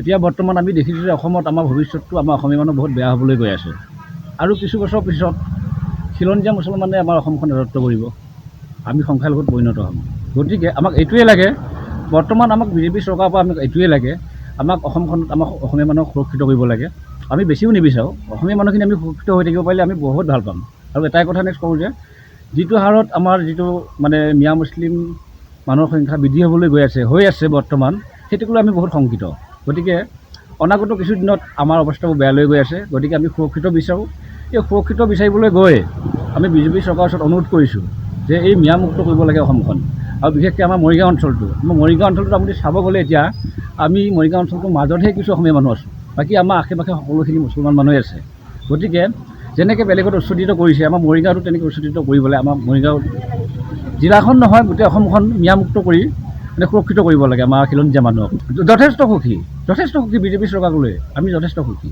এতিয়া বৰ্তমান আমি দেখিছোঁ যে অসমত আমাৰ ভৱিষ্যতটো আমাৰ অসমীয়া মানুহ বহুত বেয়া হ'বলৈ গৈ আছে আৰু কিছু বছৰ পিছত খিলঞ্জীয়া মুছলমানে আমাৰ অসমখন ৰাজত্ব কৰিব, আমি সংখ্যালঘুত পৰিণত হ'ম। গতিকে আমাক এইটোৱে লাগে, বৰ্তমান আমাক বিজেপি চৰকাৰৰ পৰা আমাক এইটোৱে লাগে, আমাক অসমখনত আমাক অসমীয়া মানুহক সুৰক্ষিত কৰিব লাগে। আমি বেছিও নিবিচাৰোঁ, অসমীয়া মানুহখিনি আমি সুৰক্ষিত হৈ থাকিব পাৰিলে আমি বহুত ভাল পাম। আৰু এটাই কথা নেক্সট কওঁ যে যিটো হাৰত আমাৰ যিটো মানে মিয়া মুছলিম মানুহৰ সংখ্যা বৃদ্ধি হ'বলৈ হৈ আছে বৰ্তমান, সেইটোক লৈ আমি বহুত শংকিত। গতিকে অনাগত কিছুদিনত আমাৰ অৱস্থাবোৰ বেয়া লৈ গৈ আছে। গতিকে আমি সুৰক্ষিত বিচাৰোঁ। এই সুৰক্ষিত বিচাৰিবলৈ গৈ আমি বিজেপি চৰকাৰৰ ওচৰত অনুৰোধ কৰিছোঁ যে এই মিয়ামুক্ত কৰিব লাগে অসমখন, আৰু বিশেষকৈ আমাৰ মৰিগাঁও অঞ্চলটো। মৰিগাঁও অঞ্চলটো আপুনি চাব গ'লে এতিয়া আমি মৰিগাঁও অঞ্চলটোৰ মাজতহে কিছু অসমীয়া মানুহ আছোঁ, বাকী আমাৰ আশে পাশে সকলোখিনি মুছলমান মানুহে আছে। গতিকে যেনেকৈ বেলেগত উচ্ছদিত কৰিছে, আমাৰ মৰিগাঁৱতো তেনেকৈ উচ্ছদিত কৰিবলৈ আমাৰ মৰিগাঁও জিলাখন নহয় গোটেই অসমখন মিয়ামুক্ত কৰি মানে সুৰক্ষিত কৰিব লাগে আমাৰ খিলঞ্জীয়া মানুহক। যথেষ্ট সুখী বিজেপি চৰকাৰক লৈ, আমি যথেষ্ট সুখী।